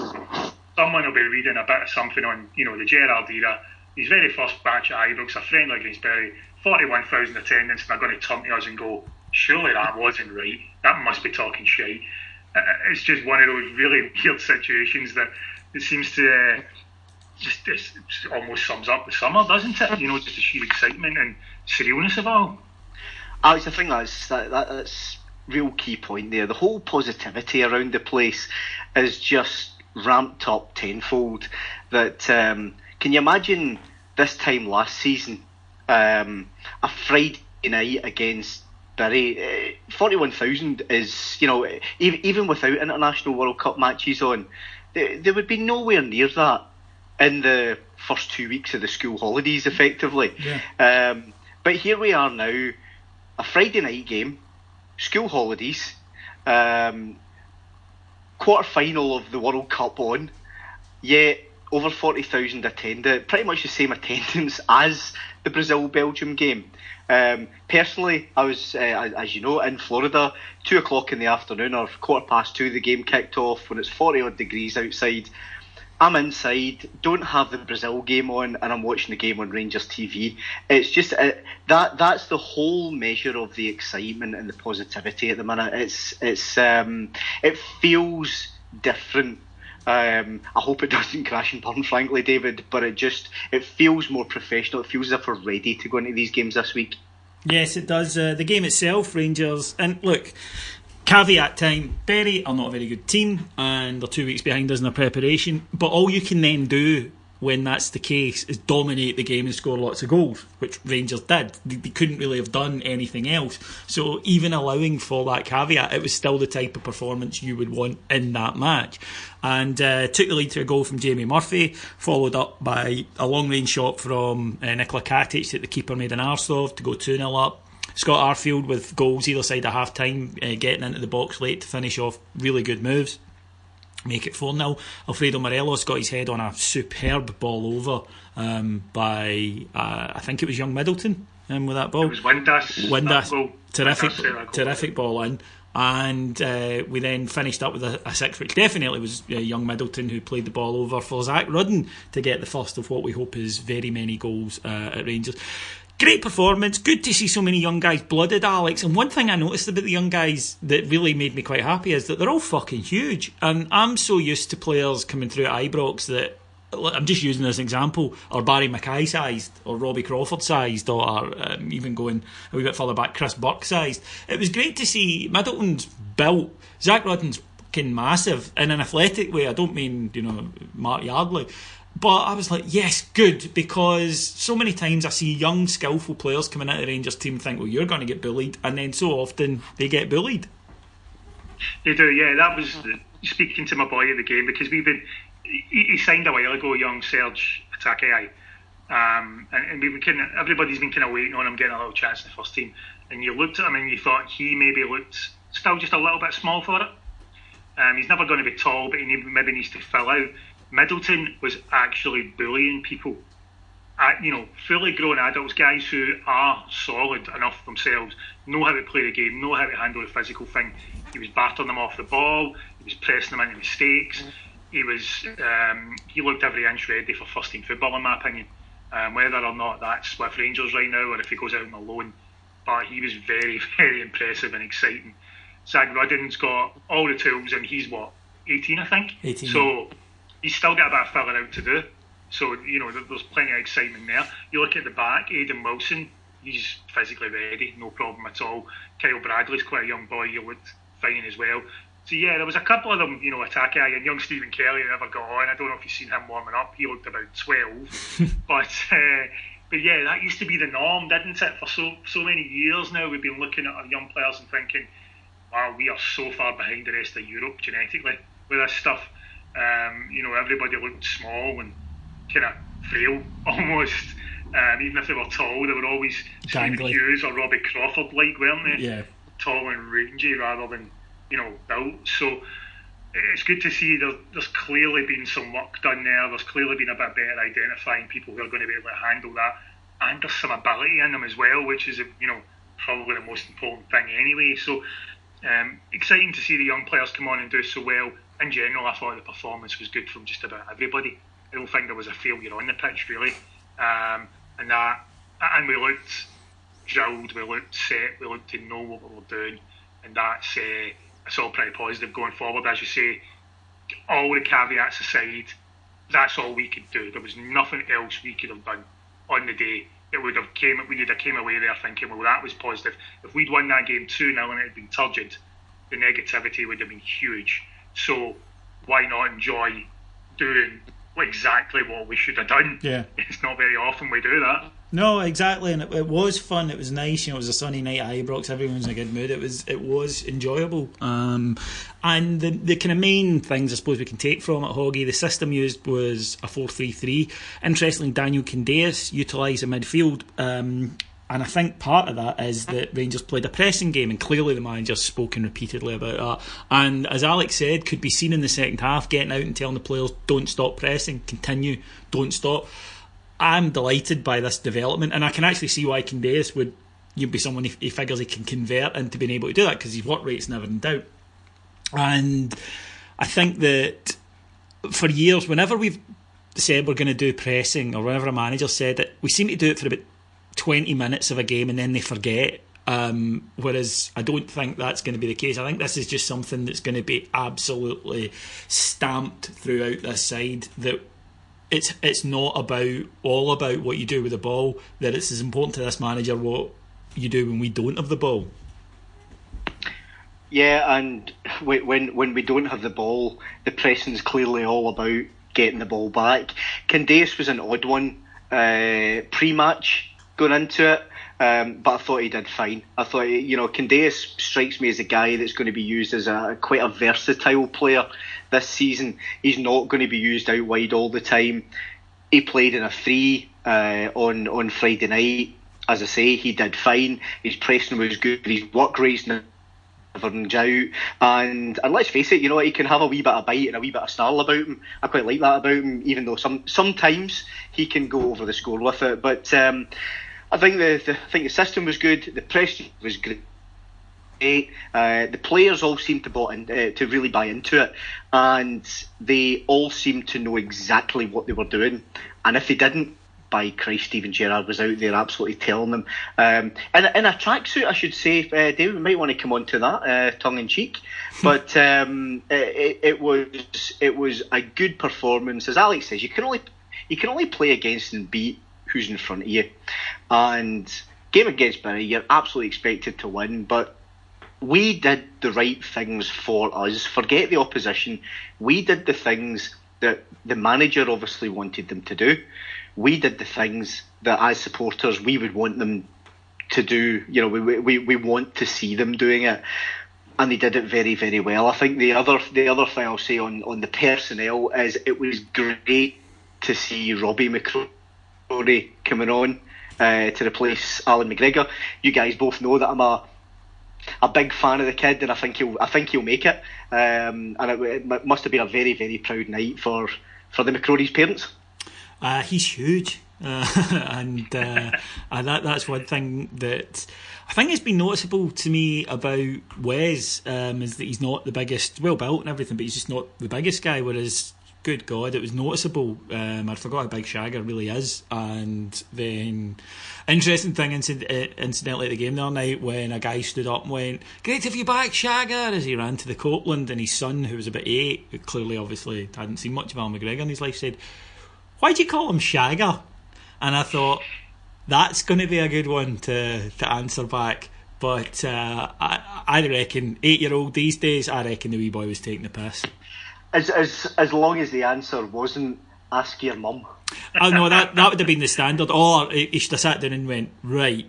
[SPEAKER 3] Someone will be reading a bit of something on, the Gerrard era, his very first batch at Ibrox, a friendly against Bury, 41,000 attendance, and they're going to turn to us and go, surely that wasn't right, that must be talking shite. It's just one of those really weird situations that it seems to just almost sums up the summer, doesn't it? Just the sheer excitement and surrealness of it all.
[SPEAKER 2] Alex, I think that's real key point there. The whole positivity around the place is just ramped up tenfold. That can you imagine this time last season, a Friday night against Bury, 41,000 is, even without international World Cup matches on, there would be nowhere near that in the first 2 weeks of the school holidays, effectively.
[SPEAKER 1] Yeah.
[SPEAKER 2] But here we are now, a Friday night game, school holidays, quarter-final of the World Cup on, yet over 40,000 attended, pretty much the same attendance as the Brazil-Belgium game. Personally, I was, as you know, in Florida, 2 o'clock in the afternoon, or 2:15, the game kicked off when it's 40-odd degrees outside. I'm inside, don't have the Brazil game on, and I'm watching the game on Rangers TV. It's just that's the whole measure of the excitement and the positivity at the minute. It feels different. I hope it doesn't crash and burn, frankly, David, but it feels more professional. It feels as if we're ready to go into these games this week.
[SPEAKER 1] Yes, it does. The game itself, Rangers, and look, caveat time, Bury are not a very good team and they're 2 weeks behind us in their preparation, but all you can then do when that's the case is dominate the game and score lots of goals, which Rangers did. They couldn't really have done anything else. So even allowing for that caveat, it was still the type of performance you would want in that match. And took the lead to a goal from Jamie Murphy, followed up by a long range shot from Nikola Katic that the keeper made an arse of to go 2-0 up. Scott Arfield with goals either side of half time, getting into the box late to finish off really good moves, make it 4-0. Alfredo Morelos got his head on a superb ball over by I think it was young Middleton with that ball.
[SPEAKER 3] It was Windass.
[SPEAKER 1] Terrific ball in. And we then finished up with a six, which definitely was young Middleton, who played the ball over for Zach Rudden to get the first of what we hope is very many goals at Rangers. Great performance. Good to see so many young guys blooded, Alex. And one thing I noticed about the young guys that really made me quite happy is that they're all fucking huge. And I'm so used to players coming through at Ibrox that, I'm just using this example, or Barry Mackay sized, or Robbie Crawford sized, or even going a wee bit further back, Chris Burke sized. It was great to see Middleton's built. Zach Rudden's fucking massive in an athletic way. I don't mean, Mark Yardley. But I was like, yes, good, because so many times I see young, skillful players coming out of the Rangers team and think, well, you're going to get bullied, and then so often they get bullied.
[SPEAKER 3] They do, yeah. That was speaking to my boy at the game, because he signed a while ago, young Serge Atakei, and everybody's been kind of waiting on him getting a little chance in the first team, and you looked at him and you thought he maybe looked still just a little bit small for it. He's never going to be tall, but he maybe needs to fill out. Middleton was actually bullying people, fully grown adults, guys who are solid enough themselves, know how to play the game, know how to handle the physical thing. He was battering them off the ball, he was pressing them into mistakes, he looked every inch ready for first team football, in my opinion, whether or not that's with Rangers right now or if he goes out on a loan. But he was very, very impressive and exciting. Zach Rudden's got all the tools, and he's 18, I think? 18. So he's still got a bit of filling out to do. So, there's plenty of excitement there. You look at the back, Aidan Wilson, he's physically ready, no problem at all. Kyle Bradley's quite a young boy, he looked fine as well. So, yeah, there was a couple of them, Atakei and young Stephen Kelly never got on. I don't know if you've seen him warming up. He looked about 12. But yeah, that used to be the norm, didn't it? For so many years now, we've been looking at our young players and thinking, wow, we are so far behind the rest of Europe genetically with this stuff. Everybody looked small and kind of frail almost. Even if they were tall, they were always Stephen Hughes or Robbie Crawford like, weren't they? Yeah. Tall and rangy rather than built. So it's good to see there's clearly been some work done there. There's clearly been a bit better identifying people who are going to be able to handle that, and there's some ability in them as well, which is probably the most important thing anyway. So exciting to see the young players come on and do so well. In general, I thought the performance was good from just about everybody. I don't think there was a failure on the pitch, really. And we looked drilled, we looked set, we looked to know what we were doing, and that's all pretty positive going forward. As you say, all the caveats aside, that's all we could do. There was nothing else we could have done on the day. We'd have came away there thinking, well, that was positive. If we'd won that game 2-0 and it had been turgid, the negativity would have been huge. So why not enjoy doing exactly what we should have done? Yeah. It's not very often we do that.
[SPEAKER 1] No, exactly, and it was fun. It was nice. You know, it was a sunny night at Ibrox. Everyone was in a good mood. It was enjoyable. And the kind of main things I suppose we can take from it, Hoggy, the system used was a 4-3-3. Interestingly, Daniel Candeias utilised the midfield. And I think part of that is that Rangers played a pressing game, and clearly the manager's spoken repeatedly about that. And as Alex said, could be seen in the second half, getting out and telling the players, don't stop pressing, continue, don't stop. I'm delighted by this development, and I can actually see why Candeias would be someone he figures he can convert into being able to do that, because his work rate's never in doubt. And I think that for years, whenever we've said we're going to do pressing, or whenever a manager said it, we seem to do it for about 20 minutes of a game and then they forget. Whereas I don't think that's going to be the case. I think this is just something that's going to be absolutely stamped throughout this side, that it's not all about what you do with the ball, that it's as important to this manager what you do when we don't have the ball.
[SPEAKER 2] Yeah, and when we don't have the ball, the pressing's clearly all about getting the ball back. Candeias was an odd one pre-match going into it, but I thought he did fine. I thought, Candeias strikes me as a guy that's going to be used as quite a versatile player this season. He's not going to be used out wide all the time. He played in a 3 on Friday night. As I say, he did fine. His pressing was good. His work rate's never out. And let's face it, he can have a wee bit of bite and a wee bit of snarl about him. I quite like that about him, even though sometimes he can go over the score with it. But I think the system was good. The press was great. The players all seemed to really buy into it, and they all seemed to know exactly what they were doing. And if they didn't, by Christ, Stephen Gerrard was out there absolutely telling them. In a tracksuit, I should say, David, we might want to come on to that, tongue in cheek. But it was a good performance. As Alex says, you can only play against and beat who's in front of you. And game against Bury, you're absolutely expected to win, but we did the right things for us. Forget the opposition. We did the things that the manager obviously wanted them to do. We did the things that as supporters we would want them to do. We want to see them doing it, and they did it very, very well. I think the other thing I'll say on the personnel is it was great to see Robbie McCrory coming on to replace Alan McGregor. You guys both know that I'm a big fan of the kid, and I think he'll make it. And it must have been a very, very proud night for the McCrory's parents.
[SPEAKER 1] He's huge, and that's one thing that I think has been noticeable to me about Wes, is that he's not the biggest, well built and everything, but he's just not the biggest guy. Whereas, good God, it was noticeable. I forgot how big Shagger really is. And then, interesting thing, incidentally, at the game the other night, when a guy stood up and went, "Great to have you back, Shagger," as he ran to the Copeland, and his son, who was about 8, who clearly obviously hadn't seen much of Alan McGregor in his life, said, "Why do you call him Shagger?" And I thought, that's going to be a good one to answer back. But I reckon 8-year-old these days, I reckon the wee boy was taking the piss.
[SPEAKER 2] As long as the answer wasn't ask your mum.
[SPEAKER 1] Oh no, that would have been the standard. Or he should have sat down and went, right,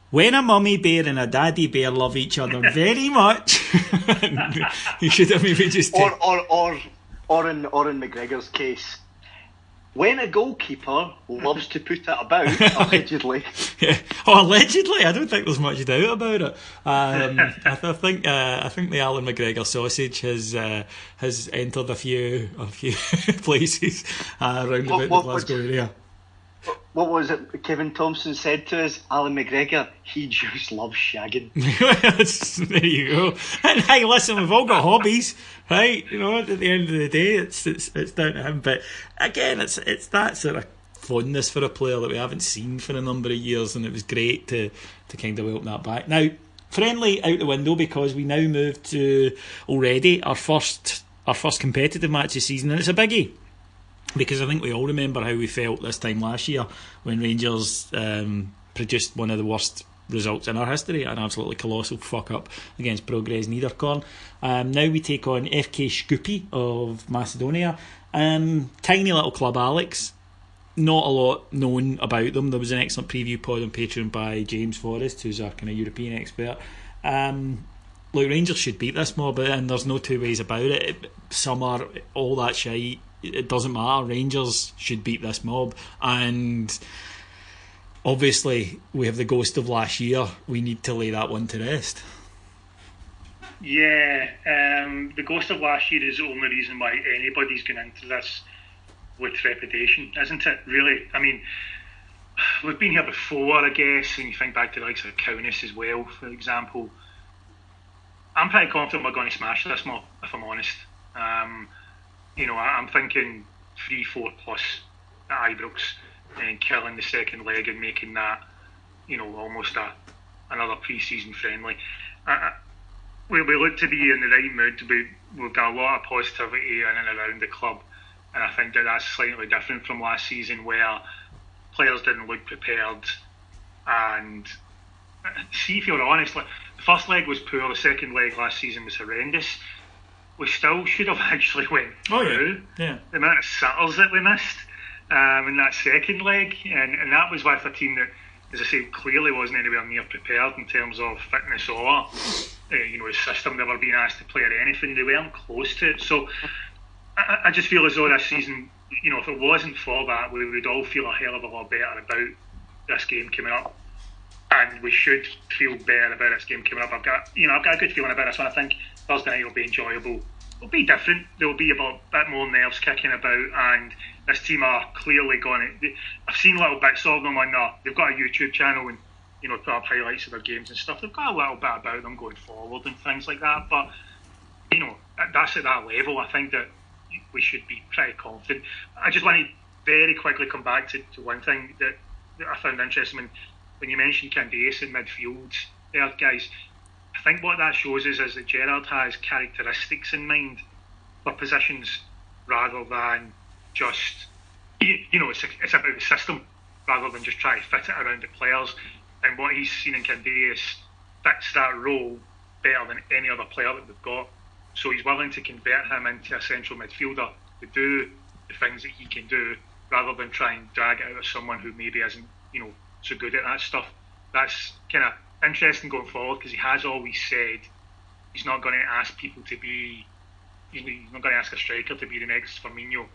[SPEAKER 1] when a mummy bear and a daddy bear love each other very much, he should have maybe just
[SPEAKER 2] or in McGregor's case, when a goalkeeper loves to put it about, allegedly.
[SPEAKER 1] Yeah. Oh, allegedly? I don't think there's much doubt about it. I think the Alan McGregor sausage has entered a few places around about the Glasgow area.
[SPEAKER 2] What was it Kevin Thompson said to us? Alan McGregor, he just loves shagging.
[SPEAKER 1] There you go. And hey, listen, we've all got hobbies, right? At the end of the day, it's down to him. But again, it's that sort of fondness for a player that we haven't seen for a number of years, and it was great to kind of welcome that back. Now, friendly out the window, because we now move to already our first competitive match this season, and it's a biggie. Because I think we all remember how we felt this time last year when Rangers produced one of the worst results in our history, an absolutely colossal fuck up against Progrès Niederkorn. Now we take on FK Shkupi of Macedonia. Tiny little club, Alex. not a lot known about them. There was an excellent preview pod on Patreon by James Forrest, who's a kind of European expert. Look, Rangers should beat this mob, and there's no two ways about it. Summer, all that shite, it doesn't matter. Rangers should beat this mob, and obviously we have the ghost of last year. We need to lay that one to rest.
[SPEAKER 3] Yeah, the ghost of last year is the only reason why anybody's going into this with trepidation, isn't it? Really, I mean, we've been here before, I guess, and you think back to the likes of Kaunas as well, for example. I'm pretty confident we're going to smash this mob, if I'm honest. I'm thinking 3-4 plus at Ibrox and killing the second leg and making that, almost another pre-season friendly. We look to be in the right mood. We've got a lot of positivity in and around the club, and I think that's slightly different from last season where players didn't look prepared. And see, if you're honest, the first leg was poor, the second leg last season was horrendous. We still should have actually went through.
[SPEAKER 1] Yeah.
[SPEAKER 3] The amount of sitters that we missed in that second leg, and that was with a team that, as I say, clearly wasn't anywhere near prepared in terms of fitness or the system they were being asked to play or anything. They weren't close to it. So I just feel as though this season, if it wasn't for that, we would all feel a hell of a lot better about this game coming up. And we should feel better about this game coming up. I've got a good feeling about this one. I think Thursday night will be enjoyable. It'll be different. There'll be a bit more nerves kicking about, and this team are clearly going to... I've seen little bits of them on they've got a YouTube channel and put up highlights of their games and stuff. They've got a little bit about them going forward and things like that, but that's at that level. I think that we should be pretty confident. I just want to very quickly come back to one thing that I found interesting when you mentioned Candace in midfield there, guys. I think what that shows is that Gerrard has characteristics in mind for positions rather than just, it's about the system rather than just try to fit it around the players. And what he's seen in Candace fits that role better than any other player that we've got. So he's willing to convert him into a central midfielder to do the things that he can do rather than try and drag it out of someone who maybe isn't, so good at that stuff. That's kind of interesting going forward because he has always said he's not going to ask people to be, he's not going to ask a striker to be the next Firmino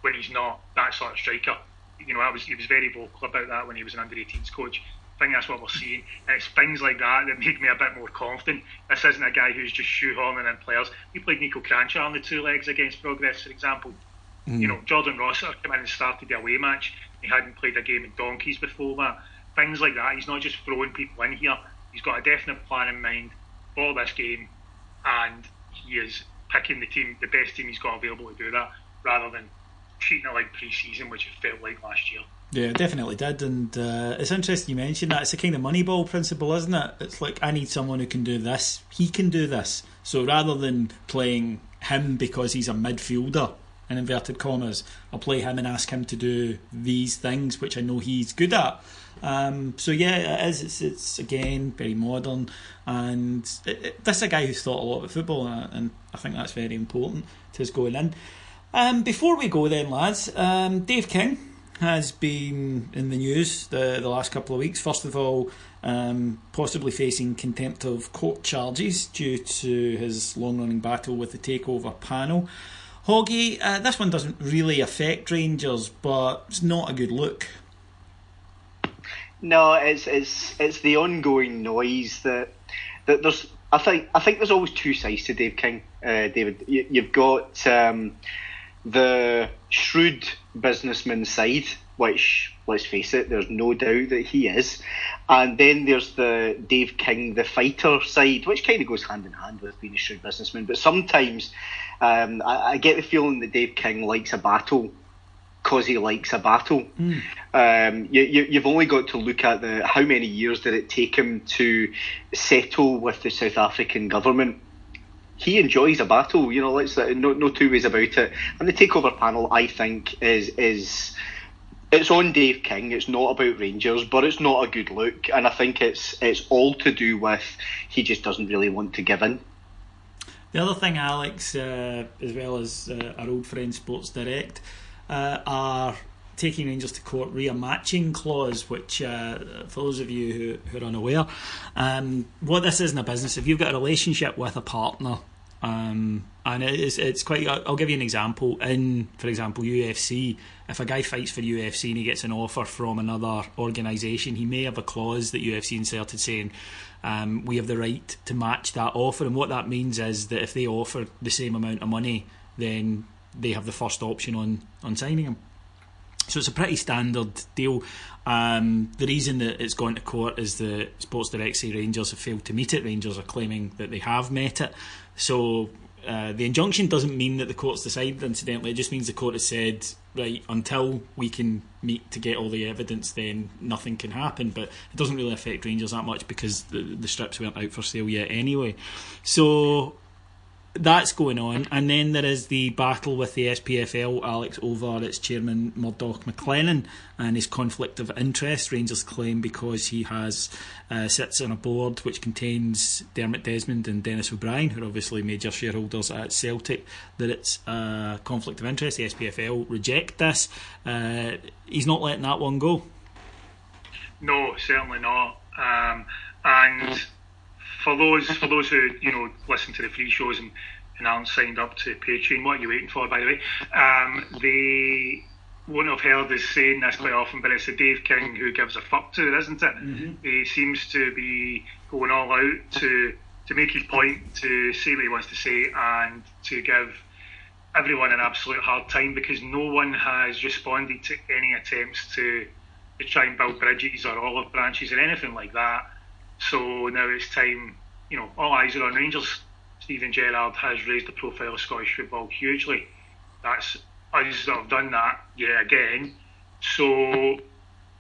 [SPEAKER 3] when he's not that sort of striker. He was very vocal about that when he was an under-18s coach. I think that's what we're seeing, and it's things like that make me a bit more confident. This isn't a guy who's just shoehorning in players. We played Nico Crancher on the two legs against Progress, for example. Jordan Rossiter came in and started the away match. He hadn't played a game in donkeys before that. Things like that. He's not just throwing people in here. He's got a definite plan in mind for this game, and he is picking the best team he's got available to do that, rather than treating it like pre-season, which it felt like last year.
[SPEAKER 1] Yeah, definitely did, and it's interesting you mentioned that. It's a kind of Moneyball principle, isn't it? It's like, I need someone who can do this, he can do this. So rather than playing him because he's a midfielder, in inverted commas, I'll play him and ask him to do these things which I know he's good at. So yeah, it is. It's again very modern, and this is a guy who's thought a lot about football, and I think that's very important to us going in. Before we go then, lads, Dave King has been in the news the last couple of weeks. First of all, possibly facing contempt of court charges due to his long-running battle with the Takeover panel. Hoggy, this one doesn't really affect Rangers, but it's not a good look.
[SPEAKER 2] No, it's the ongoing noise that there's. I think there's always two sides to Dave King, David. You've got the shrewd businessman side, which, let's face it, there's no doubt that he is, and then there's the Dave King, the fighter side, which kind of goes hand in hand with being a shrewd businessman. But sometimes I get the feeling that Dave King likes a battle because he likes a battle. You've only got to look at how many years did it take him to settle with the South African government. He enjoys a battle, no two ways about it. And the Takeover panel, I think, is it's on Dave King. It's not about Rangers, but it's not a good look. And I think it's all to do with he just doesn't really want to give in.
[SPEAKER 1] The other thing, Alex, as well as our old friend Sports Direct, are taking Rangers to court re-matching clause, which for those of you who are unaware, what this is in a business, if you've got a relationship with a partner, and it's quite, I'll give you an example. In, for example, UFC, if a guy fights for UFC and he gets an offer from another organisation, he may have a clause that UFC inserted saying we have the right to match that offer, and what that means is that if they offer the same amount of money, then they have the first option on signing him. So it's a pretty standard deal. The reason that it's gone to court is the Sports Direct say Rangers have failed to meet it. Rangers are claiming that they have met it. So the injunction doesn't mean that the court's decided, incidentally. It just means the court has said, right, until we can meet to get all the evidence, then nothing can happen. But it doesn't really affect Rangers that much because the strips weren't out for sale yet anyway. So that's going on, and then there is the battle with the SPFL, Alex, over its chairman Murdoch McLennan and his conflict of interest. Rangers claim because he sits on a board which contains Dermot Desmond and Dennis O'Brien, who are obviously major shareholders at Celtic, that it's a conflict of interest. The SPFL reject this. He's not letting that one go.
[SPEAKER 3] No, certainly not. And for those who listen to the free shows and aren't signed up to Patreon, what are you waiting for, by the way? They won't have heard us saying this quite often, but it's the Dave King who gives a fuck to it, isn't it? Mm-hmm. He seems to be going all out to make his point, to say what he wants to say, and to give everyone an absolute hard time because no one has responded to any attempts to try and build bridges or olive branches or anything like that. So now it's time, all eyes are on Rangers. Stephen Gerrard has raised the profile of Scottish football hugely. That's us that have done that yet again. So,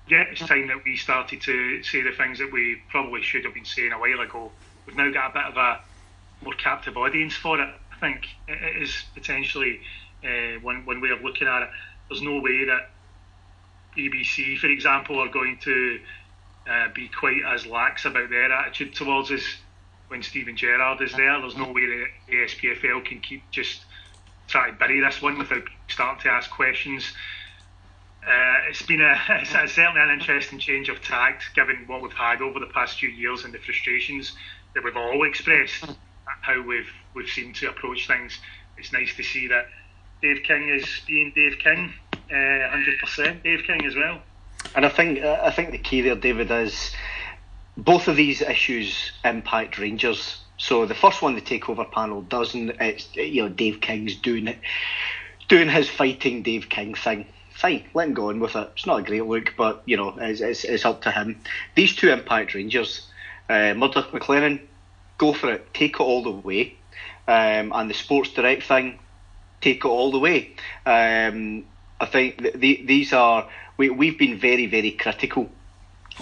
[SPEAKER 3] yeah, it's time that we started to say the things that we probably should have been saying a while ago. We've now got a bit of a more captive audience for it. I think it is potentially one way of looking at it. There's no way that ABC, for example, are going to be quite as lax about their attitude towards us when Stephen Gerrard is there. There's no way that the SPFL can keep just trying to bury this one without starting to ask questions. It's certainly an interesting change of tact given what we've had over the past few years and the frustrations that we've all expressed at how we've seemed to approach things. It's nice to see that Dave King is being Dave King, 100% Dave King as well.
[SPEAKER 2] And I think the key there, David, is both of these issues impact Rangers. So the first one, the takeover panel doesn't. It's Dave King's doing his fighting Dave King thing. Fine, let him go on with it. It's not a great look, but it's up to him. These two impact Rangers. Murdoch McLennan, go for it, take it all the way. And the Sports Direct thing, take it all the way. I think these are. We've been very, very critical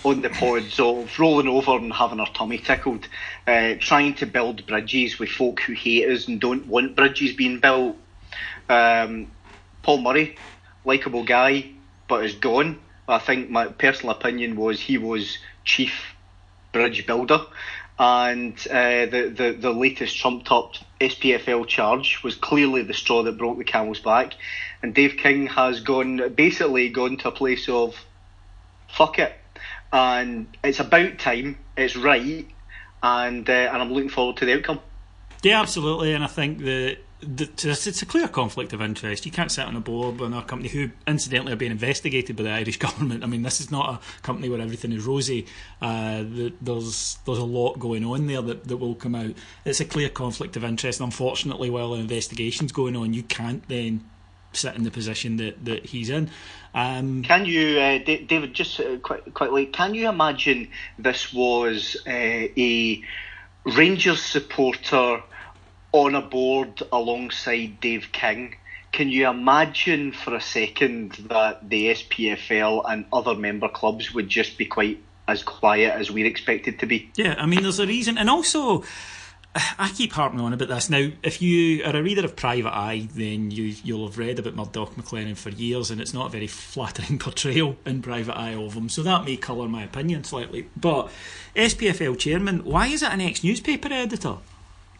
[SPEAKER 2] on the pods of rolling over and having our tummy tickled, trying to build bridges with folk who hate us and don't want bridges being built. Paul Murray, likeable guy, but is gone. I think my personal opinion was he was chief bridge builder, and the latest trumped up SPFL charge was clearly the straw that broke the camel's back. And Dave King has gone to a place of fuck it, and it's about time, it's right, and I'm looking forward to the outcome.
[SPEAKER 1] Yeah, absolutely, and I think it's a clear conflict of interest. You can't sit on a board with a company who, incidentally, are being investigated by the Irish government. I mean, this is not a company where everything is rosy. There's a lot going on there that will come out. It's a clear conflict of interest, and unfortunately, while an investigation's going on, you can't then sit in the position that he's in.
[SPEAKER 2] Can you, David, just quickly, can you imagine this was a Rangers supporter on a board alongside Dave King? Can you imagine for a second that the SPFL and other member clubs would just be quite as quiet as we're expected to be?
[SPEAKER 1] Yeah, I mean, there's a reason. And also, I keep harping on about this. Now, if you are a reader of Private Eye, then you'll have read about Murdoch McLennan for years, and it's not a very flattering portrayal in Private Eye of him, so that may colour my opinion slightly. But SPFL chairman, why is it an ex-newspaper editor?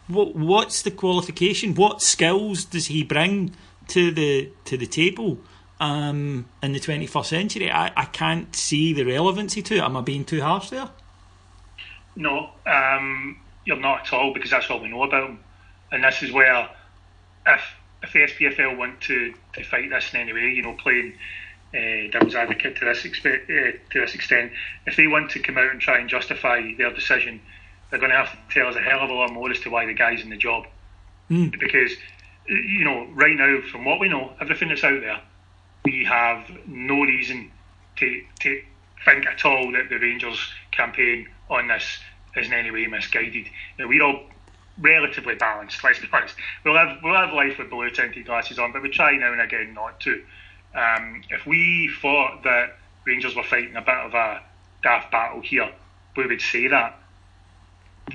[SPEAKER 1] What's the qualification? What skills does he bring to the table? in the 21st century. I can't see the relevancy to it. Am I being too harsh there?
[SPEAKER 3] No, you're not at all, because that's all we know about them. And this is where, if the SPFL want to fight this in any way, playing devil's advocate to this extent, if they want to come out and try and justify their decision, they're going to have to tell us a hell of a lot more as to why the guy's in the job. Because, right now, from what we know, everything that's out there, we have no reason to think at all that the Rangers campaign on this is in any way misguided. We're all relatively balanced, let's be honest. We'll have life with blue tinted glasses on, but we try now and again not to. If we thought that Rangers were fighting a bit of a daft battle here, we would say that.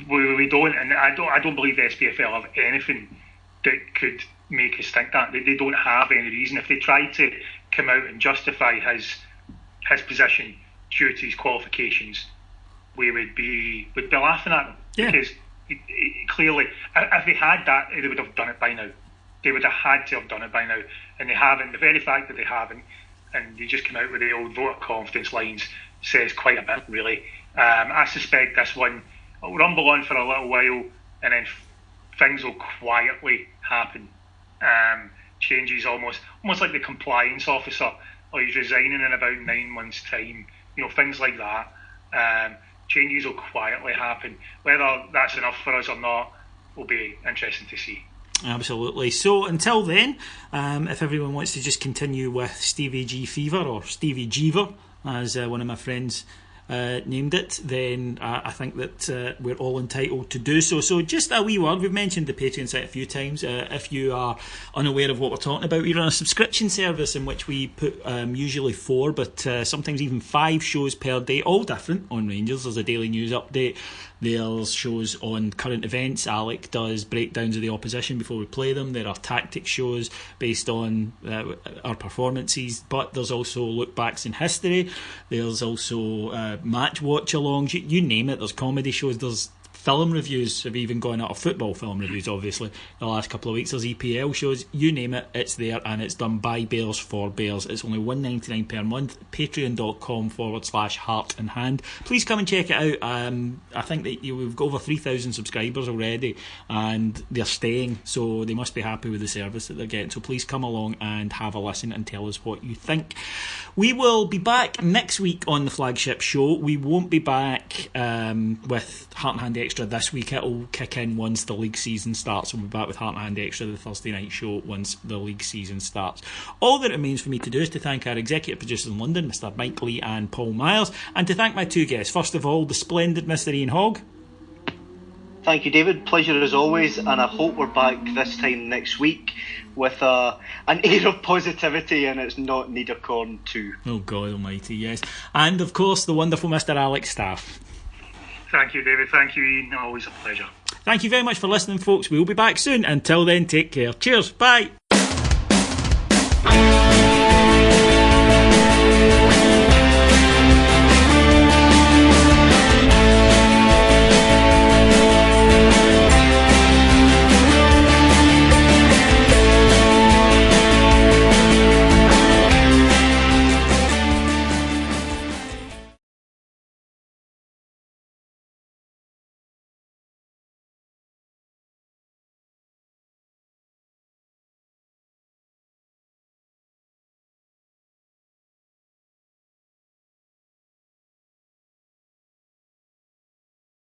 [SPEAKER 3] We don't, and I don't believe the SPFL have anything that could make us think that. They don't have any reason. If they tried to come out and justify his position due to his qualifications, we would be laughing at them.
[SPEAKER 1] Yeah.
[SPEAKER 3] Because clearly, if they had that, they would have done it by now. They would have had to have done it by now, and they haven't. The very fact that they haven't, and they just come out with the old vote of confidence lines, says quite a bit, really. I suspect this one will rumble on for a little while, and then things will quietly happen. Changes almost like the compliance officer, or he's resigning in about 9 months' time. Things like that. Changes will quietly happen. Whether that's enough for us or not will be interesting to see.
[SPEAKER 1] Absolutely. So until then, if everyone wants to just continue with Stevie G Fever, or Stevie Jeever, as one of my friends named it, then I think that we're all entitled to do so. So just a wee word, we've mentioned the Patreon site a few times. If you are unaware of what we're talking about, we're on a subscription service in which we put usually 4 but sometimes even 5 shows per day, all different on Rangers. There's a daily news update, there's shows on current events. Alec does breakdowns of the opposition before we play them. There are tactic shows based on our performances, but there's also look backs in history. There's also match watch alongs. You name it. There's comedy shows. There's film reviews. Have even gone out of football film reviews, obviously, the last couple of weeks. There's EPL shows. You name it, it's there, and it's done by Bears for Bears. It's only $1.99 per month. Patreon.com/heart and hand. Please come and check it out. I think that we've got over 3,000 subscribers already, and they're staying, so they must be happy with the service that they're getting. So please come along and have a listen and tell us what you think. We will be back next week on the flagship show. We won't be back with Heart and Hand Extra this week. It'll kick in once the league season starts. We'll be back with Heart and Hand Extra, the Thursday night show, once the league season starts. All that remains for me to do is to thank our executive producers in London, Mr. Mike Lee and Paul Myers, and to thank my 2 guests. First of all, the splendid Mr. Ian Hogg.
[SPEAKER 2] Thank you, David. Pleasure as always, and I hope we're back this time next week with an air of positivity, and it's not Niederkorn 2.
[SPEAKER 1] Oh God almighty, yes. And of course the wonderful Mr. Alex Staff.
[SPEAKER 3] Thank you, David. Thank you, Ian. Always a pleasure.
[SPEAKER 1] Thank you very much for listening, folks. We'll be back soon. Until then, take care. Cheers. Bye.